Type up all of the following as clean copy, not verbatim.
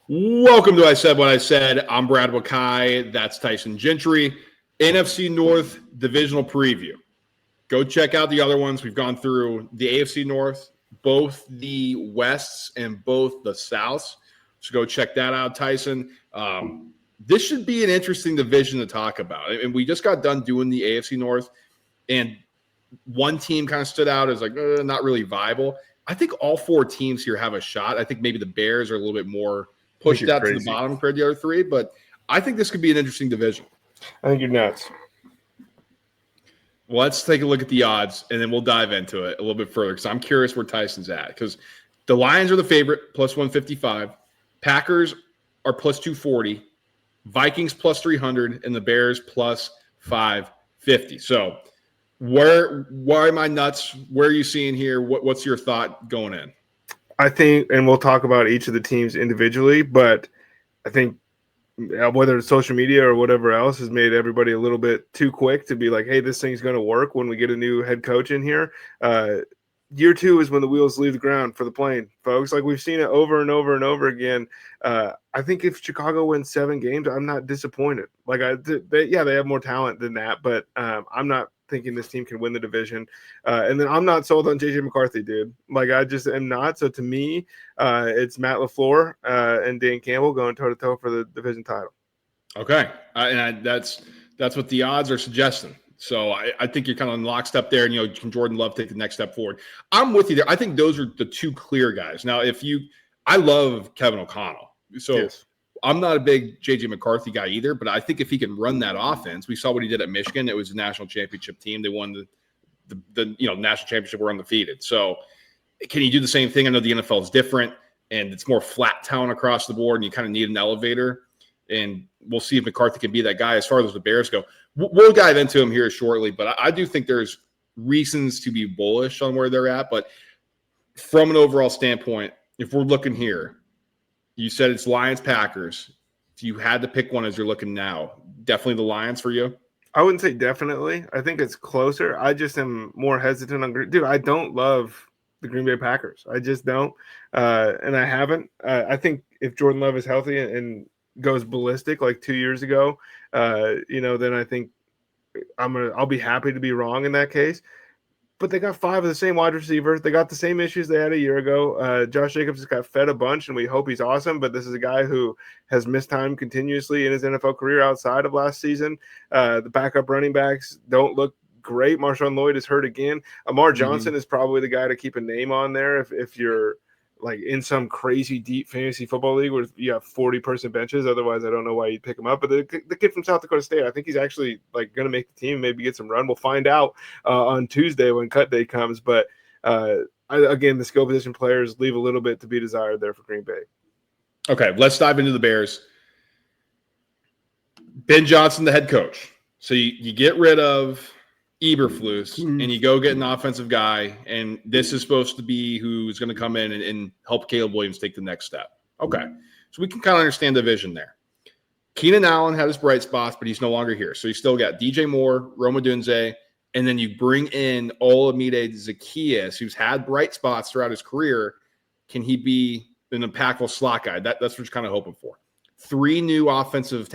Welcome to I Said What I Said. I'm Brad Wakai. That's Tyson Gentry. NFC North Divisional Preview. Go check out the other ones. We've gone through the AFC North, both the Wests and both the Souths. So go check that out, Tyson. This should be an interesting division to talk about. And we just got done doing the AFC North, and one team kind of stood out as like not really viable. I think all four teams here have a shot. I think maybe the Bears are a little bit more pushed out to the bottom compared to the other three, but I think this could be an interesting division. I think you're nuts. Well, let's take a look at the odds, and then we'll dive into it a little bit further because I'm curious where Tyson's at. Because the Lions are the favorite, plus 155. Packers are plus 240. Vikings plus 300, and the Bears plus 550. So why am I nuts? Where are you seeing here? What's your thought going in? I think, and we'll talk about each of the teams individually, but I think whether it's social media or whatever else has made everybody a little bit too quick to be like, hey, this thing's going to work when we get a new head coach in here. Year two is when the wheels leave the ground for the plane, folks. Like we've seen it over and over and over again. I think if Chicago wins 7 games, I'm not disappointed. Like they have more talent than that, but I'm not thinking this team can win the division. And then I'm not sold on J.J. McCarthy, dude. Like I just am not. So to me, it's Matt LaFleur and Dan Campbell going toe-to-toe for the division title. Okay. That's what the odds are suggesting. So I think you're kind of in lockstep there. And, can Jordan Love take the next step forward? I'm with you there. I think those are the two clear guys. Now, I love Kevin O'Connell. So yes. I'm not a big J.J. McCarthy guy either, but I think if he can run that offense, we saw what he did at Michigan. It was a national championship team. They won the national championship. Were undefeated. So can he do the same thing? I know the NFL is different and it's more flat talent across the board, and you kind of need an elevator. And we'll see if McCarthy can be that guy. As far as the Bears go, we'll dive into him here shortly. But I do think there's reasons to be bullish on where they're at. But from an overall standpoint, if we're looking here, you said it's Lions, Packers. If you had to pick one as you're looking now, definitely the Lions for you? I wouldn't say definitely. I think it's closer. I just am more hesitant on – dude, I don't love the Green Bay Packers. I just don't. And I haven't. I think if Jordan Love is healthy and goes ballistic like 2 years ago, then I think I'll be happy to be wrong in that case. But they got 5 of the same wide receivers. They got the same issues they had a year ago. Josh Jacobs has got fed a bunch, and we hope he's awesome. But this is a guy who has missed time continuously in his NFL career outside of last season. The backup running backs don't look great. Marshawn Lloyd is hurt again. Amar Johnson is probably the guy to keep a name on there if you're like in some crazy deep fantasy football league where you have 40-person benches. Otherwise, I don't know why you'd pick him up. But the kid from South Dakota State, I think he's actually like going to make the team, maybe get some run. We'll find out on Tuesday when cut day comes. But again, the skill position players leave a little bit to be desired there for Green Bay. Okay, let's dive into the Bears. Ben Johnson, the head coach. So you get rid of Eberflus, and you go get an offensive guy, and this is supposed to be who's going to come in and help Caleb Williams take the next step. Okay, so we can kind of understand the vision there. Keenan Allen had his bright spots, but he's no longer here. So you still got DJ Moore, Rome Odunze, and then you bring in 𝐸𝐸 who's had bright spots throughout his career. Can he be an impactful slot guy? That's what you're kind of hoping for. 3 new offensive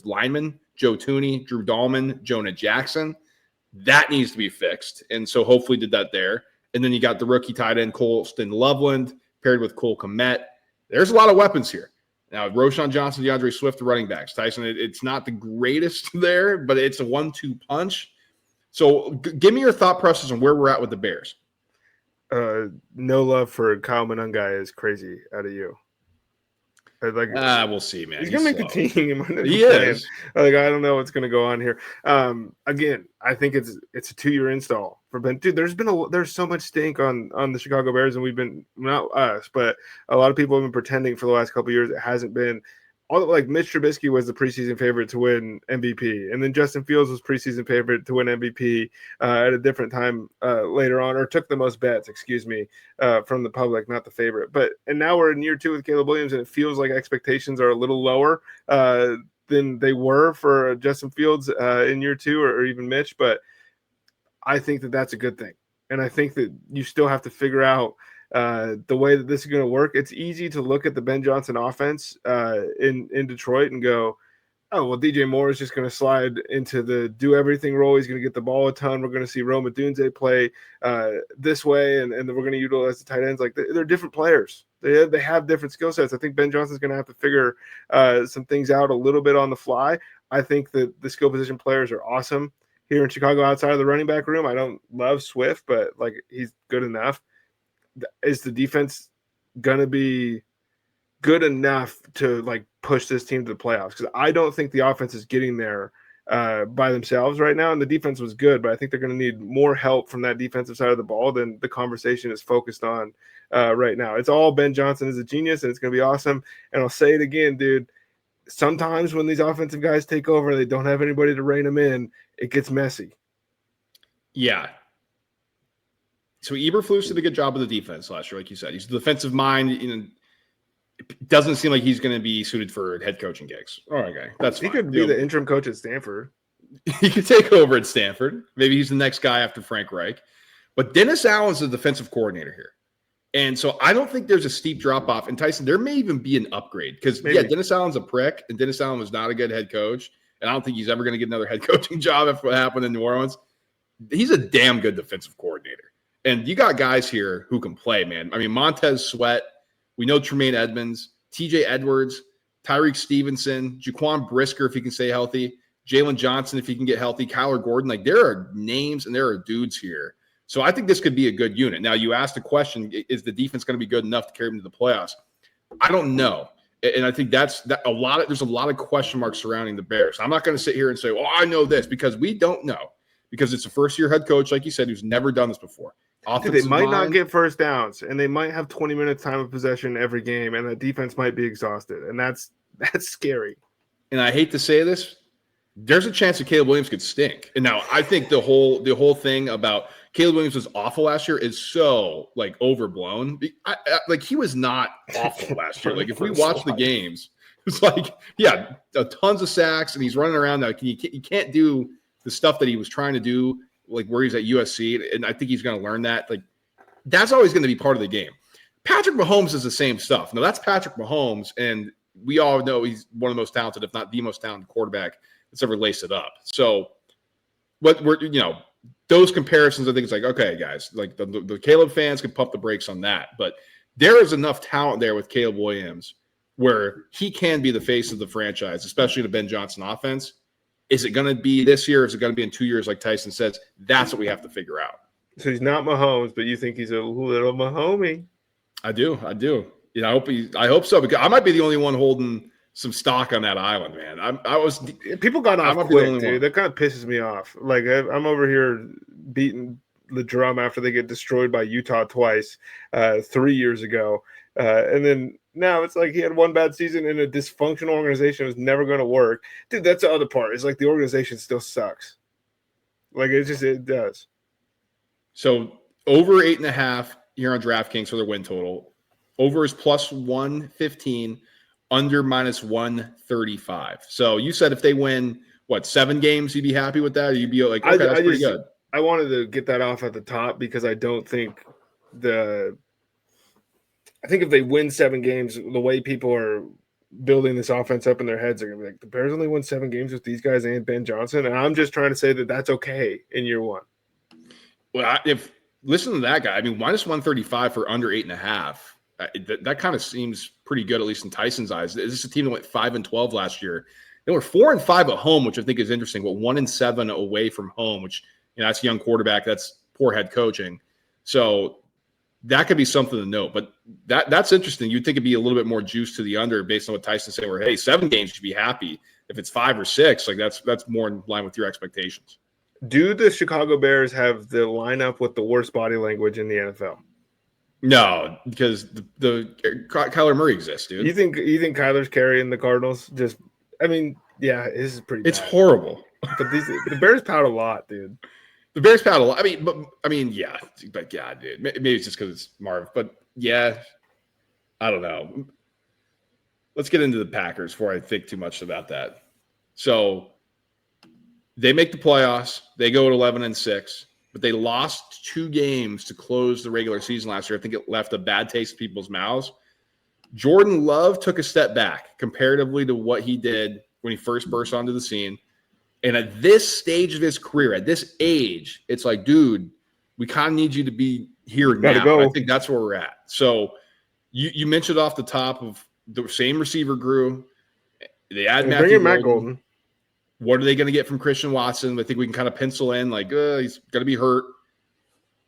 linemen, Joe Thuney, Drew Dahlman, Jonah Jackson. That needs to be fixed. And so hopefully did that there. And then you got the rookie tight end Colston Loveland paired with Cole Kmet. There's a lot of weapons here. Now, Roschon Johnson, DeAndre Swift, the running backs. Tyson, it's not the greatest there, but it's a 1-2 punch. So give me your thought process on where we're at with the Bears. No love for Kyle Monangai is crazy out of you. We'll see, man. He's gonna make the team. He is. I don't know what's gonna go on here. Again, I think it's a 2-year install for Ben. Dude, there's so much stink on the Chicago Bears, and we've been, not us, but a lot of people have been pretending for the last couple of years it hasn't been. Like Mitch Trubisky was the preseason favorite to win MVP, and then Justin Fields was preseason favorite to win MVP at a different time later on, or took the most bets, from the public, not the favorite. And now we're in year 2 with Caleb Williams, and it feels like expectations are a little lower than they were for Justin Fields in year 2, or even Mitch. But I think that that's a good thing, and I think that you still have to figure out the way that this is going to work. It's easy to look at the Ben Johnson offense in Detroit and go, oh, well, DJ Moore is just going to slide into the do everything role. He's going to get the ball a ton. We're going to see 𝐸𝐸𝐸𝐻𝐸 play this way, and then we're going to utilize the tight ends. Like, they're different players. They have different skill sets. I think Ben Johnson's going to have to figure some things out a little bit on the fly. I think that the skill position players are awesome here in Chicago outside of the running back room. I don't love Swift, but, like, he's good enough. Is the defense going to be good enough to, like, push this team to the playoffs? Because I don't think the offense is getting there by themselves right now, and the defense was good, but I think they're going to need more help from that defensive side of the ball than the conversation is focused on right now. It's all Ben Johnson is a genius, and it's going to be awesome. And I'll say it again, dude. Sometimes when these offensive guys take over and they don't have anybody to rein them in, it gets messy. Yeah. So 𝐸𝐵RFLUS did a good job of the defense last year, like you said. He's the defensive mind. It doesn't seem like he's going to be suited for head coaching gigs. All right, guy. That's fine. He could be the interim coach at Stanford. He could take over at Stanford. Maybe he's the next guy after Frank Reich. But Dennis Allen's the defensive coordinator here. And so I don't think there's a steep drop-off. And Tyson, there may even be an upgrade. Because, yeah, Dennis Allen's a prick, and Dennis Allen was not a good head coach. And I don't think he's ever going to get another head coaching job after what happened in New Orleans. He's a damn good defensive coordinator. And you got guys here who can play, man. I mean, Montez Sweat. We know Tremaine Edmonds, TJ Edwards, Tyreek Stevenson, Jaquan Brisker, if he can stay healthy, Jalen Johnson, if he can get healthy, Kyler Gordon. Like, there are names and there are dudes here. So I think this could be a good unit. Now, you asked the question, is the defense going to be good enough to carry them to the playoffs? I don't know. And I think there's a lot of question marks surrounding the Bears. I'm not going to sit here and say, well, I know this, because we don't know. Because it's a first-year head coach, like you said, who's never done this before. Dude, they might not get first downs, and they might have 20 minutes time of possession every game, and the defense might be exhausted, and that's scary. And I hate to say this, there's a chance that Caleb Williams could stink. And now I think the whole thing about Caleb Williams was awful last year is so, like, overblown. Like, he was not awful last year. Like, if we watch the games, it's like, yeah, tons of sacks, and he's running around now. He can't do the stuff that he was trying to do, like where he's at USC, and I think he's going to learn that. Like, that's always going to be part of the game. Patrick Mahomes is the same stuff. Now, that's Patrick Mahomes, and we all know he's one of the most talented, if not the most talented quarterback that's ever laced it up. So, what those comparisons, I think it's like, okay, guys, like the Caleb fans can pump the brakes on that, but there is enough talent there with Caleb Williams where he can be the face of the franchise, especially the Ben Johnson offense. Is it going to be this year? Or is it going to be in 2 years, like Tyson says? That's what we have to figure out. So he's not Mahomes, but you think he's a little Mahomey. I do. I hope so, because I might be the only one holding some stock on that island, man. People got off quick, dude. That kind of pisses me off. Like, I'm over here beating the drum after they get destroyed by Utah twice 3 years ago, and then now it's like he had one bad season in a dysfunctional organization. It was never going to work. Dude, that's the other part. It's like the organization still sucks. Like, it does. So over 8.5 here on DraftKings for their win total. Over is plus 115, under minus 135. So you said if they win, 7 games, you'd be happy with that? Or you'd be like, okay, that's pretty good. I wanted to get that off at the top because I don't think I think if they win 7 games, the way people are building this offense up in their heads, are going to be like, the Bears only won 7 games with these guys and Ben Johnson. And I'm just trying to say that that's okay in year one. Well, listen to that guy. I mean, minus 135 for under 8.5. That kind of seems pretty good, at least in Tyson's eyes. This is a team that went 5-12 last year. They were 4-5 at home, which I think is interesting, but 1-7 away from home, which, that's a young quarterback. That's poor head coaching. So that could be something to note. But that's interesting. You'd think it'd be a little bit more juice to the under based on what Tyson said, where, hey, 7 games, you should be happy. If it's 5 or 6, like that's more in line with your expectations. Do the Chicago Bears have the lineup with the worst body language in the NFL? No, because the Kyler Murray exists, dude. You think Kyler's carrying the Cardinals? Yeah, this is pretty bad. It's horrible. But the Bears pout a lot, dude. The Bears pout a lot. Yeah. But yeah, dude. Maybe it's just because it's Marv. But yeah, I don't know. Let's get into the Packers before I think too much about that. So they make the playoffs. They go at 11-6. but they lost 2 games to close the regular season last year. I think it left a bad taste in people's mouths. Jordan Love took a step back comparatively to what he did when he first burst onto the scene. And at this stage of his career, at this age, it's like, dude, we kind of need you to be here now. Go. I think that's where we're at. So you mentioned off the top of the same receiver grew. They add Matt Golden. What are they going to get from Christian Watson? I think we can kind of pencil in like he's going to be hurt.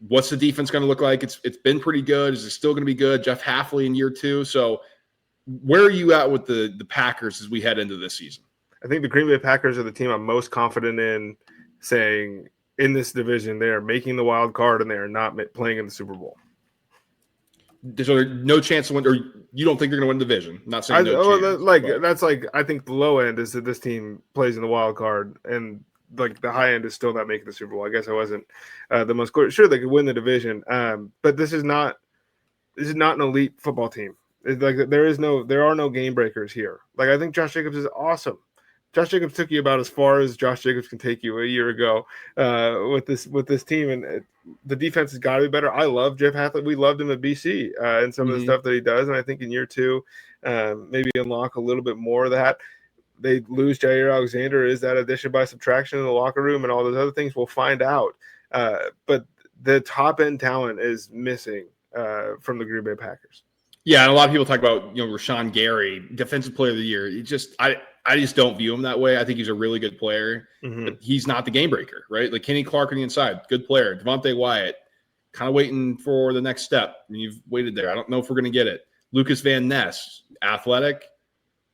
What's the defense going to look like? It's been pretty good. Is it still going to be good? Jeff Hafley in year 2. So where are you at with the Packers as we head into this season? I think the Green Bay Packers are the team I'm most confident in saying in this division they are making the wild card and they are not playing in the Super Bowl. So there's no chance to win, or you don't think they're going to win the division? I'm not saying that's like I think the low end is that this team plays in the wild card, and like the high end is still not making the Super Bowl. I guess I wasn't the most sure they could win the division, but this is not an elite football team. It's like there are no game breakers here. Like I think Josh Jacobs is awesome. Josh Jacobs took you about as far as Josh Jacobs can take you a year ago with this team, and the defense has got to be better. I love Jeff Hafley. We loved him at BC and some of the stuff that he does, and I think in year 2, maybe unlock a little bit more of that. They lose Jair Alexander. Is that addition by subtraction in the locker room and all those other things? We'll find out. But the top end talent is missing from the Green Bay Packers. Yeah, and a lot of people talk about Rashawn Gary, defensive player of the year. I just don't view him that way. I think he's a really good player, but he's not the game breaker, right? Like Kenny Clark on the inside, good player. Devontae Wyatt, kind of waiting for the next step. I mean, you've waited there. I don't know if we're going to get it. Lucas Van Ness, athletic.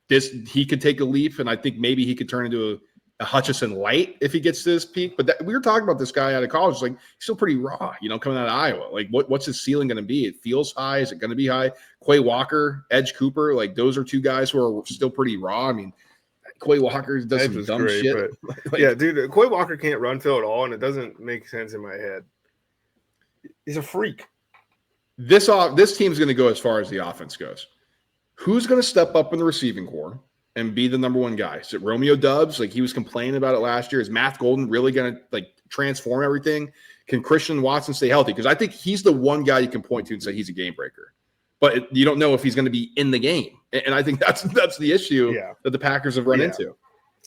He could take a leap, and I think maybe he could turn into a Hutchinson light if he gets to this peak. But we were talking about this guy out of college. Like, he's still pretty raw, coming out of Iowa. Like, what's his ceiling going to be? It feels high. Is it going to be high? Quay Walker, Edge Cooper, like those are 2 guys who are still pretty raw. I mean, Quay Walker does some dumb shit. But, yeah, dude, Quay Walker can't run Phil at all, and it doesn't make sense in my head. He's a freak. This team's going to go as far as the offense goes. Who's going to step up in the receiving corps and be the number 1 guy? Is it Romeo Doubs? Like he was complaining about it last year. Is Matt Golden really going to like transform everything? Can Christian Watson stay healthy? Because I think he's the one guy you can point to and say he's a game breaker. But you don't know if he's going to be in the game. And I think that's the issue that the Packers have run into.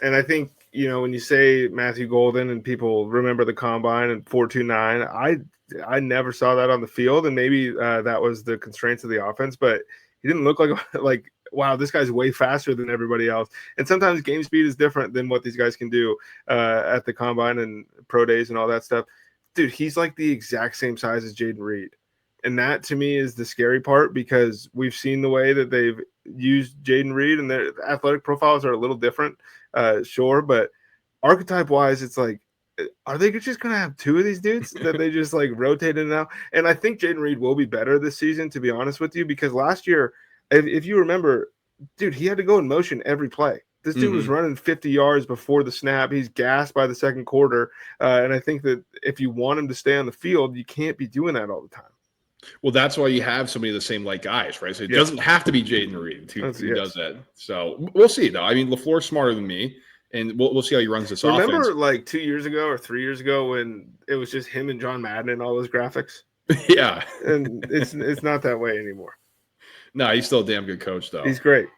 And I think, when you say Matthew Golden and people remember the combine and 4.29, I never saw that on the field. And maybe that was the constraints of the offense. But he didn't look like wow, this guy's way faster than everybody else. And sometimes game speed is different than what these guys can do at the combine and pro days and all that stuff. Dude, he's like the exact same size as Jayden Reed. And that to me is the scary part because we've seen the way that they've used Jayden Reed and their athletic profiles are a little different, sure. But archetype wise, it's like, are they just going to have 2 of these dudes that they just like rotate in now? And I think Jayden Reed will be better this season, to be honest with you, because last year, if you remember, dude, he had to go in motion every play. This dude was running 50 yards before the snap. He's gassed by the second quarter. And I think that if you want him to stay on the field, you can't be doing that all the time. Well, that's why you have so many of the same like guys, right? So it doesn't have to be Jayden Reed who does that. So we'll see, though. I mean, LaFleur's smarter than me, and we'll see how he runs this offense. Remember like 2 years ago or 3 years ago when it was just him and John Madden and all those graphics? Yeah. And it's not that way anymore. No, he's still a damn good coach, though. He's great.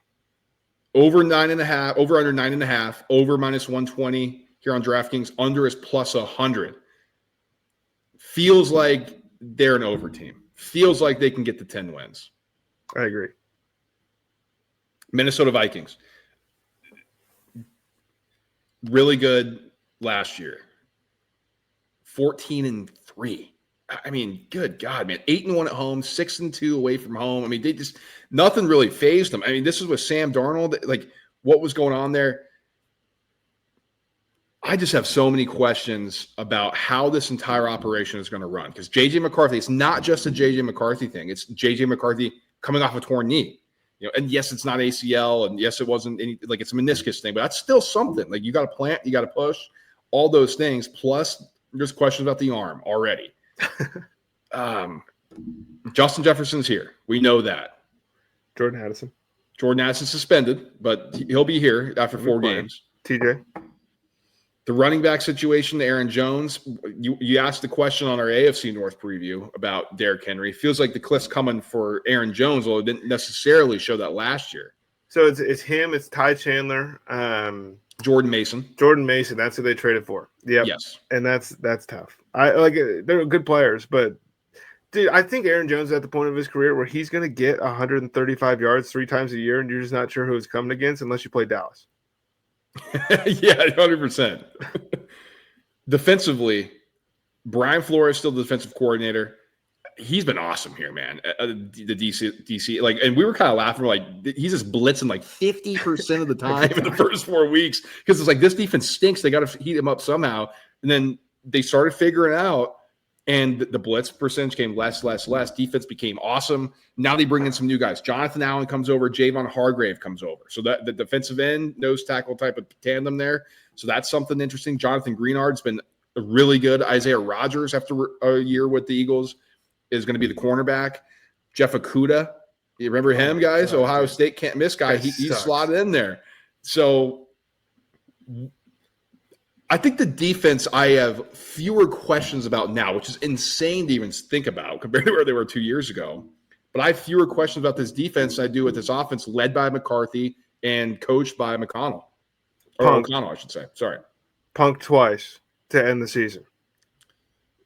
Over 9.5, over under 9.5, over -120 here on DraftKings. Under is +100. Feels like they're an over team. Feels like they can get to 10 wins. I agree. Minnesota Vikings. Really good last year. 14-3. I mean, good God, man. 8-1 at home, 6-2 away from home. I mean, they just nothing really fazed them. I mean, this is with Sam Darnold. Like, what was going on there? I just have so many questions about how this entire operation is going to run. Because J.J. McCarthy, it's not just a J.J. McCarthy thing. It's J.J. McCarthy coming off a torn knee. And yes, it's not ACL, and yes, it wasn't any like it's a meniscus thing, but that's still something. Like you got to plant, you got to push, all those things. Plus, there's questions about the arm already. Justin Jefferson's here. We know that. Jordan Addison suspended, but he'll be here after 4 games. TJ The running back situation, Aaron Jones, you asked the question on our AFC North preview about Derrick Henry. It feels like the cliff's coming for Aaron Jones, although it didn't necessarily show that last year. So it's him, it's Ty Chandler, Jordan Mason. That's who they traded for. Yep. Yes. And that's tough. They're good players, but dude, I think Aaron Jones is at the point of his career where he's going to get 135 yards 3 times a year, and you're just not sure who he's coming against unless you play Dallas. Yeah, 100%. Defensively, Brian Flores still the defensive coordinator. He's been awesome here, man. The DC, like, and we were kind of laughing, like, he's just blitzing like 50% of the time in the first 4 weeks because it's like this defense stinks. They got to heat him up somehow, and then they started figuring out, and the blitz percentage came less. Defense became awesome. Now they bring in some new guys. Jonathan Allen comes over. Javon Hargrave comes over. So that the defensive end, nose tackle type of tandem there. So that's something interesting. Jonathan Greenard's been really good. Isaiah Rodgers, after a year with the Eagles, is going to be the cornerback. Jeff Okudah, you remember him, guys? Ohio State can't miss guy. He's slotted in there. So I think the defense I have fewer questions about now, which is insane to even think about compared to where they were 2 years ago. But I have fewer questions about this defense than I do with this offense led by McCarthy and coached by McConnell. Or O'Connell, I should say. Sorry. Punked twice to end the season.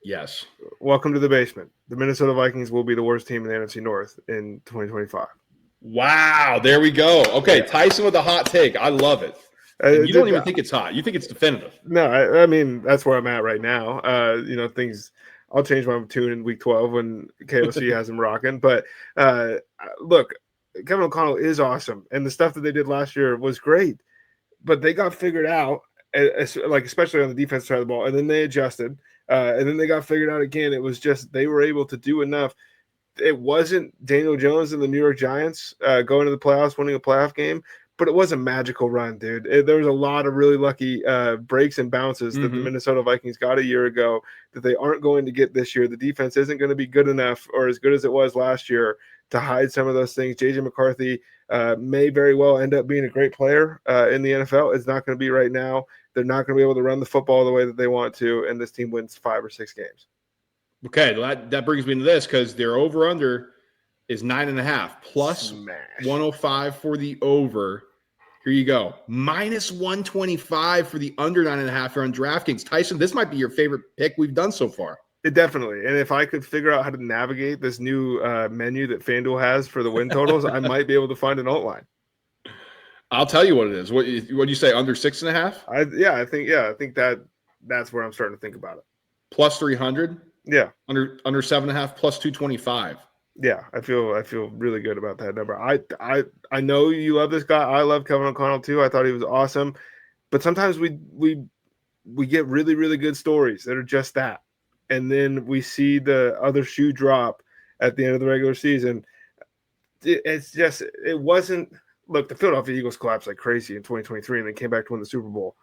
Yes. Welcome to the basement. The Minnesota Vikings will be the worst team in the NFC North in 2025. Wow. There we go. Okay. Tyson with a hot take. I love it. You don't even think it's hot. You think it's definitive. No, I mean, that's where I'm at right now. I'll change my tune in week 12 when KOC has him rocking. But look, Kevin O'Connell is awesome. And the stuff that they did last year was great. But they got figured out, especially on the defense side of the ball. And then they adjusted. And then they got figured out again. It was just they were able to do enough. It wasn't Daniel Jones and the New York Giants going to the playoffs, winning a playoff game. But it was a magical run, dude. There was a lot of really lucky breaks and bounces that the Minnesota Vikings got a year ago that they aren't going to get this year. The defense isn't going to be good enough or as good as it was last year to hide some of those things. J.J. McCarthy may very well end up being a great player in the NFL. It's not going to be right now. They're not going to be able to run the football the way that they want to, and this team wins 5 or 6 games. Okay, that brings me to this because their over-under is 9.5 plus Smash. 105 for the over. Here you go. Minus 125 for the under 9.5 here on DraftKings. Tyson, this might be your favorite pick we've done so far. It definitely. And if I could figure out how to navigate this new menu that FanDuel has for the win totals, I might be able to find an alt line. I'll tell you what it is. What do you say? Under 6.5? I think that's where I'm starting to think about it. Plus 300? Yeah. Under 7.5 plus 225. Yeah, I feel really good about that number. I know you love this guy. I love Kevin O'Connell too. I thought he was awesome. But sometimes we get really, really good stories that are just that. And then we see the other shoe drop at the end of the regular season. It wasn't – look, the Philadelphia Eagles collapsed like crazy in 2023 and then came back to win the Super Bowl.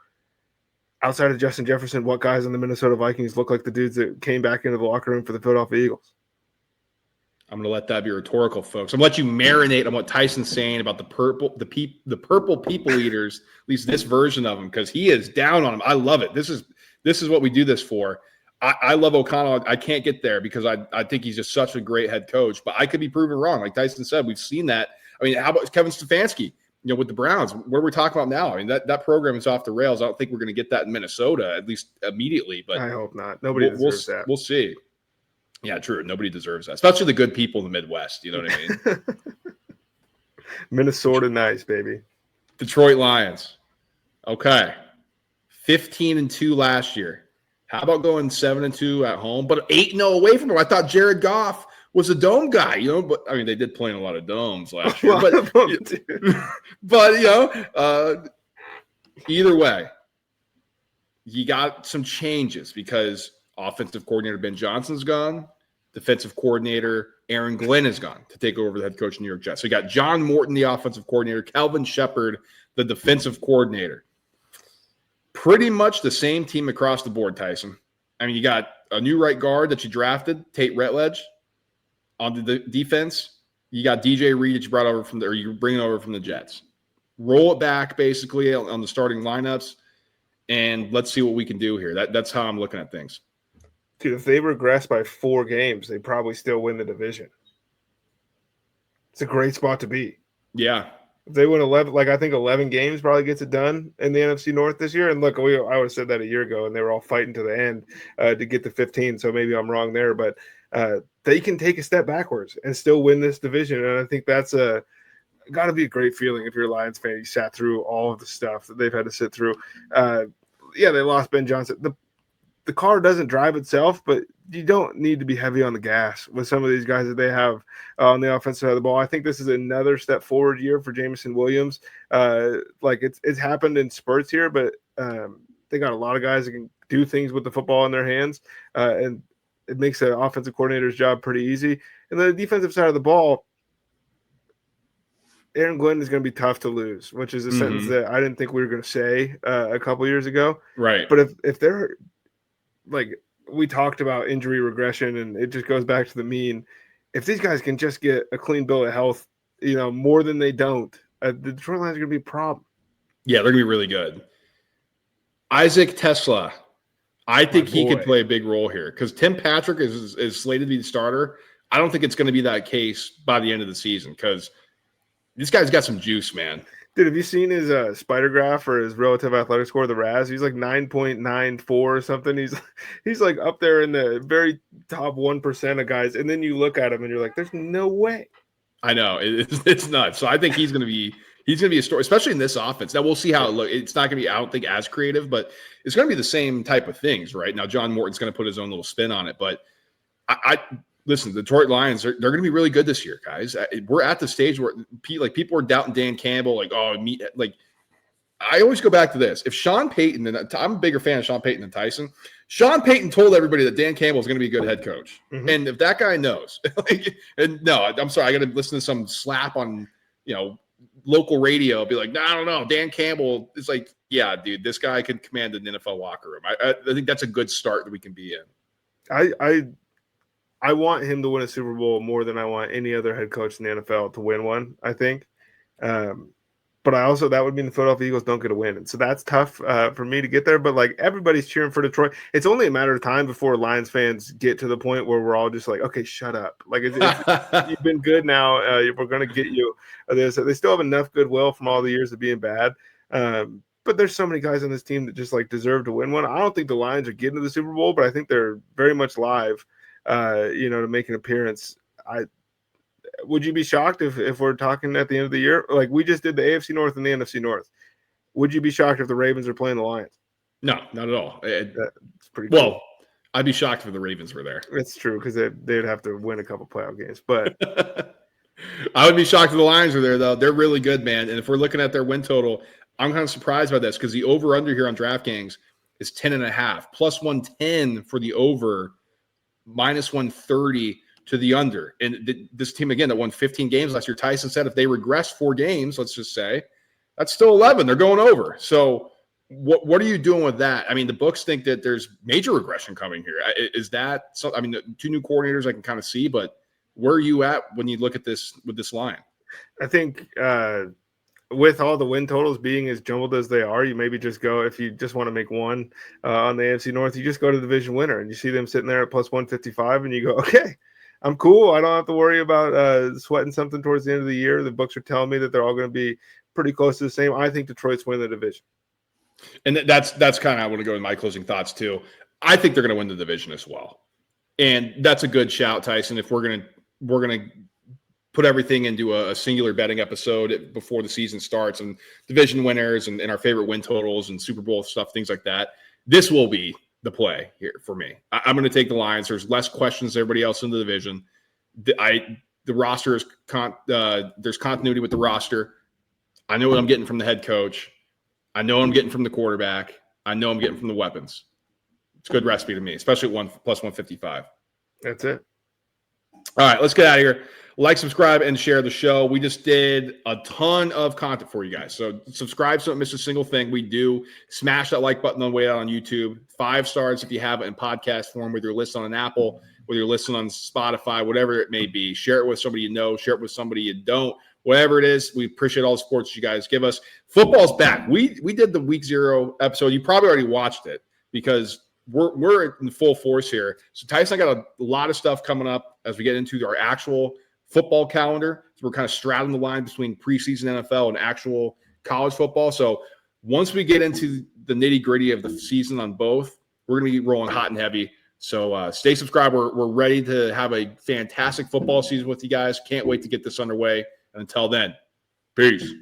Outside of Justin Jefferson, what guys on the Minnesota Vikings look like the dudes that came back into the locker room for the Philadelphia Eagles? I'm going to let that be rhetorical, folks. I'm going to let you marinate on what Tyson's saying about the purple people eaters, at least this version of him, because he is down on him. I love it. This is what we do this for. I love O'Connell. I can't get there because I think he's just such a great head coach, but I could be proven wrong. Like Tyson said, we've seen that. I mean, how about Kevin Stefanski, with the Browns, where we're talking about now? I mean, that program is off the rails. I don't think we're going to get that in Minnesota, at least immediately, but I hope not. Nobody deserves that. We'll see. Yeah, true. Nobody deserves that, especially the good people in the Midwest. You know what I mean? Minnesota nice, baby. Detroit Lions. Okay. 15-2 last year. How about going 7-2 at home, but 8-0 away from them? I thought Jared Goff was a dome guy, but I mean, they did play in a lot of domes last year. But either way, you got some changes because offensive coordinator Ben Johnson's gone. Defensive coordinator Aaron Glenn is gone to take over the head coach of the New York Jets. So you got John Morton, the offensive coordinator, Calvin Shepard, the defensive coordinator. Pretty much the same team across the board, Tyson. I mean, you got a new right guard that you drafted, Tate Retledge, on the defense. You got DJ Reed that you brought over you're bringing over from the Jets. Roll it back basically on the starting lineups. and let's see what we can do here. That's how I'm looking at things. Dude, if they regress by 4 games, they probably still win the division. It's a great spot to be. Yeah. If they win 11, I think 11 games probably gets it done in the NFC North this year. And look, I would have said that a year ago, and they were all fighting to the end to get to 15. So maybe I'm wrong there, but they can take a step backwards and still win this division. And I think that's got to be a great feeling if you're a Lions fan. You sat through all of the stuff that they've had to sit through. Yeah, they lost Ben Johnson. The car doesn't drive itself, but you don't need to be heavy on the gas with some of these guys that they have on the offensive side of the ball. I think this is another step forward year for Jameson Williams. It's happened in spurts here, but they got a lot of guys that can do things with the football in their hands, and it makes the offensive coordinator's job pretty easy. And the defensive side of the ball, Aaron Glenn is going to be tough to lose, which is a sentence that I didn't think we were going to say a couple years ago. Right. But if they're we talked about injury regression, and it just goes back to the mean. If these guys can just get a clean bill of health, more than they don't, the Detroit Lions are going to be a problem. Yeah, they're going to be really good. Isaac Tesla, I think he could play a big role here because Tim Patrick is slated to be the starter. I don't think it's going to be that case by the end of the season because this guy's got some juice, man. Dude, have you seen his spider graph or his relative athletic score, the RAS? He's like 9.94 or something. He's like up there in the very top 1% of guys. And then you look at him and you're like, there's no way. I know. It's nuts. So I think he's going to be a story, especially in this offense. Now we'll see how it looks. It's not going to be, I don't think, as creative, but it's going to be the same type of things, right? Now John Morton's going to put his own little spin on it, but listen, the Detroit Lions, they're going to be really good this year, guys. We're at the stage where people are doubting Dan Campbell. I always go back to this. If Sean Payton, and I'm a bigger fan of Sean Payton than Tyson, Sean Payton told everybody that Dan Campbell is going to be a good head coach. Mm-hmm. And if that guy knows, I'm sorry, I got to listen to some slap on, local radio, be like, no, I don't know. Dan Campbell is like, yeah, dude, this guy can command an NFL locker room. I think that's a good start that we can be in. I want him to win a Super Bowl more than I want any other head coach in the NFL to win one, I think. But that would mean the Philadelphia Eagles don't get a win. And so that's tough for me to get there. But everybody's cheering for Detroit. It's only a matter of time before Lions fans get to the point where we're all just like, okay, shut up. You've been good now. We're going to get you this. They still have enough goodwill from all the years of being bad. But there's so many guys on this team that just deserve to win one. I don't think the Lions are getting to the Super Bowl, but I think they're very much live. To make an appearance. Would you be shocked if we're talking at the end of the year? We just did the AFC North and the NFC North. Would you be shocked if the Ravens are playing the Lions? No, not at all. It's pretty cool. Well, I'd be shocked if the Ravens were there. It's true because they'd have to win a couple playoff games. But I would be shocked if the Lions are there, though. They're really good, man. And if we're looking at their win total, I'm kind of surprised by this because the over-under here on DraftKings is 10.5, plus 110 for the over, minus 130 to the under. And this team, again, that won 15 games last year, Tyson said if they regress 4 games, let's just say, that's still 11. They're going over. So what are you doing with that? I mean, the books think that there's major regression coming here. Is that – the 2 new coordinators I can kind of see, but where are you at when you look at this with this line? I think with all the win totals being as jumbled as they are, you maybe just go, if you just want to make one on the AFC North, you just go to the division winner and you see them sitting there at plus 155 and you go, okay, I'm cool. I don't have to worry about sweating something towards the end of the year. The books are telling me that they're all going to be pretty close to the same. I think Detroit's win the division. And that's kind of, I want to go with my closing thoughts too. I think they're going to win the division as well. And that's a good shout, Tyson. If we're going to put everything into a singular betting episode before the season starts and division winners and our favorite win totals and Super Bowl stuff, things like that. This will be the play here for me. I'm going to take the Lions. There's less questions than everybody else in the division. The roster is there's continuity with the roster. I know what I'm getting from the head coach. I know what I'm getting from the quarterback. I know I'm getting from the weapons. It's a good recipe to me, especially at plus 155. That's it. All right, let's get out of here. Like, subscribe, and share the show. We just did a ton of content for you guys. So subscribe so don't miss a single thing we do. Smash that like button on the way out on YouTube. 5 stars if you have it in podcast form, whether you're listening on Apple, whether you're listening on Spotify, whatever it may be. Share it with somebody you know. Share it with somebody you don't. whatever it is, we appreciate all the sports you guys give us. Football's back. We did the week 0 episode. You probably already watched it because we're in full force here. So Tyson and I got a lot of stuff coming up as we get into our actual football calendar. So we're kind of straddling the line between preseason NFL and actual college football. So once we get into the nitty-gritty of the season on both, we're going to be rolling hot and heavy. So stay subscribed. We're ready to have a fantastic football season with you guys. Can't wait to get this underway. And until then, peace.